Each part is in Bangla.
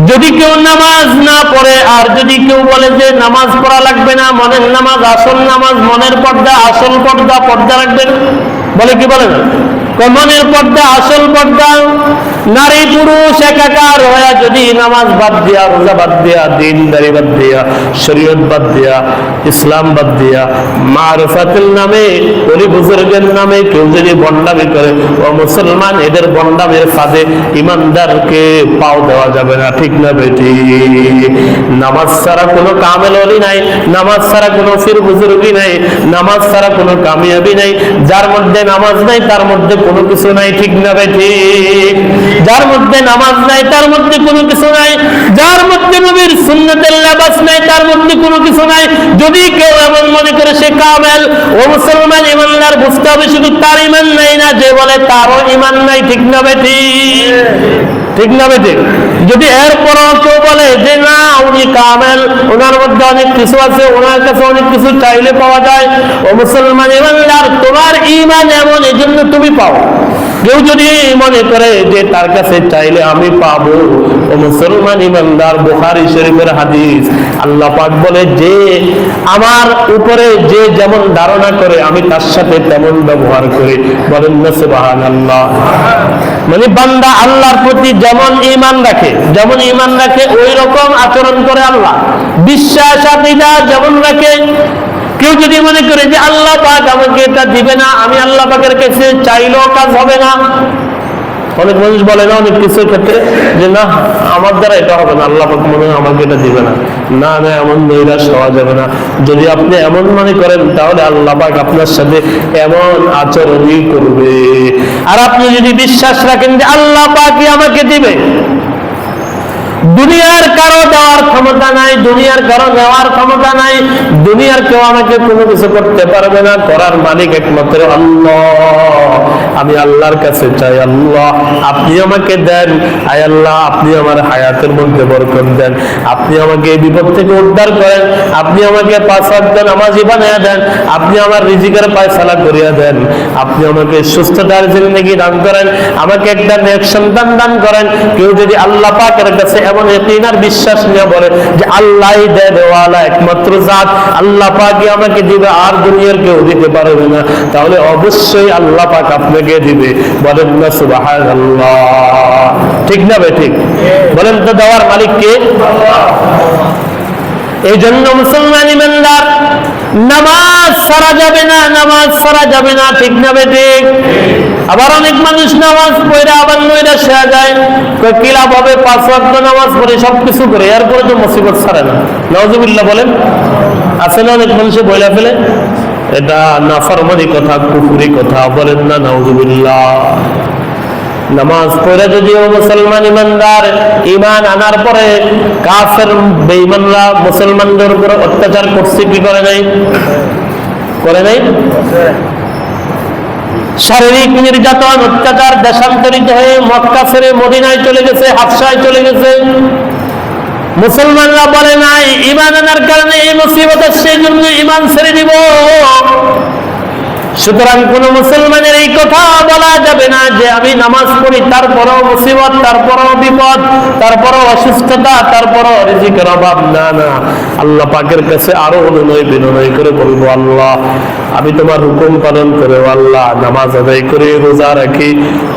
যদি কেউ নামাজ না পড়ে আর যদি কেউ বলে যে নামাজ পড়া লাগবে না, মনের নামাজ আসল নামাজ, মনের পর্দা আসল পর্দা, পর্দা রাখবেন, বলে কি বলেন? মনের পর্দা আসল পর্দা, নারী পুরুষ একাকার হয়ে যদি নামাজ বাদ দিয়া, রোজা বাদ দিয়া, দিনদারি বাদ দিয়া, শরীয়ত বাদ দিয়া, ইসলাম বাদ দিয়া, মারফাতের নামে, ওলি বুজুর্গের নামে কেউ যদি বন্ডামি করে, ও মুসলমান, এদের বন্ডামের ফাঁদে ইমানদারকে পাও দেওয়া যাবে না, ঠিক না বেটি? নামাজ ছাড়া কোনো কামেল ওলি নাই, নামাজ ছাড়া কোনো ফির বুজুর্গি নাই, নামাজ ছাড়া কোনো কামিয়াবি নাই। যার মধ্যে নামাজ নাই তার মধ্যে কোনো কিছু নাই, ঠিক না বেটি? যার মধ্যে নামাজ নাই তার মধ্যে কোনো কিছু নাই, যার মধ্যে নবীর সুন্নতের লেবাস নাই তার মধ্যে কোনো কিছু নাই। যদি কেউ এমন মনে করে সে কামেল, ও মুসলমান ইমানদার, বুঝতে হবে শুধু তার ইমান নাই না, যে বলে তারও ইমান নাই, ঠিক না বেটি? ঠিক না বেটি? যদি এরপরও কেউ বলে যে না উনি কামেল, ওনার মধ্যে অনেক কিছু আছে, ওনার কাছে অনেক কিছু চাইলে পাওয়া যায়, ও মুসলমান ইমানদার, তোমার ইমান এমন, এই জন্য তুমি পাও। কেউ যদি মনে করে যে তার কাছে চাইলে আমি পাবো, ও মুসলমান ইমানদার, বুখারী শরীফের হাদিস, আল্লাহ পাক বলে যে আমার উপরে যে যেমন ধারণা করে আমি তার সাথে তেমন ব্যবহার করি। বলেন না সুবহানাল্লাহ? মানে বান্দা আল্লাহর প্রতি যেমন ঈমান রাখে, যেমন ঈমান রাখে ওই রকম আচরণ করে আল্লাহ। বিশ্বাস আকীদা যেমন রাখে, কেউ যদি মনে করে যে আল্লাহ পাক আমাকে এটা দিবে না, আমি আল্লাহ পাকের কাছে চাইলেও কাজ হবে না। অনেক মানুষ বলে না অনেক কিছুর ক্ষেত্রে যে না আমার দ্বারা এটা হবে না, আল্লাহ পাক মনে হয় আমাকে এটা দিবে না। না না, এমন নৈরাশ হওয়া যাবে না। যদি আপনি এমন মনে করেন তাহলে আল্লাহ পাক আপনার সাথে এমন আচরণই করবে। আর আপনি যদি বিশ্বাস রাখেন যে আল্লাহ পাকই আমাকে দিবে, দুনিয়ার কারো দেওয়ার ক্ষমতা নাই, দুনিয়ার কারো নেওয়ার ক্ষমতা নাই, দুনিয়ার কেউ আমাকে কোনো কিছু করতে পারবে না, করার মালিক একমাত্র আল্লাহ। আমি আল্লাহর কাছে চাই, আল্লাহ আপনি আমাকে দেন, আয় আল্লাহ আপনি আমার হায়াতের মধ্যে বরকত দেন, আপনি আমাকে এই বিপদ থেকে উদ্ধার করেন, আপনি আমাকে 5 ওয়াক্ত নামাজি বানায়া দেন, আপনি আমার রিজিকের ফয়সালা করিয়া দেন, আপনি আমাকে সুস্থতার জিন্দেগি দান করেন, আমাকে একটা নেক সন্তান দান করেন। কেউ যদি আল্লাহ পাকের কাছে এমন ইয়াকিন আর বিশ্বাস নিয়ে বলে যে আল্লাহই দেওয়ালা, একমাত্র জাত, আল্লাহ পাকই আমাকে দিবে আর দুনিয়ার কেউ দিতে পারবে না, তাহলে অবশ্যই আল্লাহ পাক আপনাকে দিবে। বলেন না সুবহানাল্লাহ? ঠিক না ভাই? ঠিক বলেন তো, দেওয়ার মালিক কে? এই জন্য মুসলমান ইমানদার নামাজ ছাড়া যাবে না, নামাজ ছাড়া যাবে না, ঠিক না ভাই? ঠিক। আবার অনেক মানুষ নামাজ পড়ে আবার নৈরাশ হয়ে যায়, কি লাভ হবে, 5 ওয়াক্ত নামাজ পড়ে সবকিছু করে, এরপরে তো মুসিবত ছাড়ে না। নাউজুবিল্লাহ বলেন। আছে না অনেক মানুষে বইলা ফেলে, এটা নাফরমানি কথা, কুফরি কথা। বলেন না নাউজুবিল্লাহ? নামাজ পড়ে যদিও মুসলমান ইমানদার ঈমান আনার পরে কাফের বেঈমানরা মুসলমানদের উপর অত্যাচার করছে, কি করে নাই? করে নাই? শারীরিক নির্যাতন, অত্যাচার, দেশান্তরিত হয়ে মক্কা ছেড়ে মদিনায় চলে গেছে, হাবশায় চলে গেছে। মুসলমানরা বলে নাই ঈমান আনার কারণে এই মুসিবত, সেই জন্য ঈমান ছেড়ে দিব। সুতরাং কোন মুসলমানের এই কথা বলা যাবে না যে আমি নামাজ পড়ি তারপরও মুসিবত, তারপরও বিপদ, তারপরও অসুস্থতা, তারপরও রিজিকের অভাব। না না, আল্লাহ পাকের কাছে আরো অনুনয় বিনয় করে বলবো, আল্লাহ আমি তোমার হুকুম পালন করে, আল্লাহ নামাজ আদায় করি, রোজা রাখি,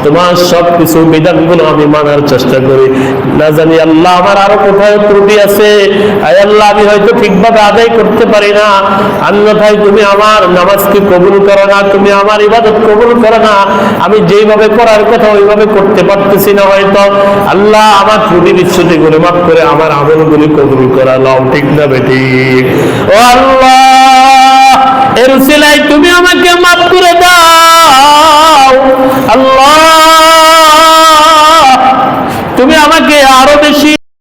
তোমার সবকিছু বিধানগুলো আমি মানার চেষ্টা করি। না জানি আল্লাহ আমার আরো কোথায় ত্রুটি আছে, আয় আল্লাহ আমি হয়তো ঠিকভাবে আদায় করতে পারি না, অন্যথায় তুমি আমার নামাজকে কবুল করো না, তুমি আমার ইবাদত কবুল করো না, আমি যেইভাবে করার কথা ওইভাবে করতে পারতেছি না হয়তো, আল্লাহ আমার ত্রুটি বিচ্ছুতি করে মাফ করে আমার আমলগুলি কবুল করা নাও, ঠিক না বেটি? ও আল্লাহ, এর উসিলায় তুমি আমাকে মাফ করে দাও। আল্লাহ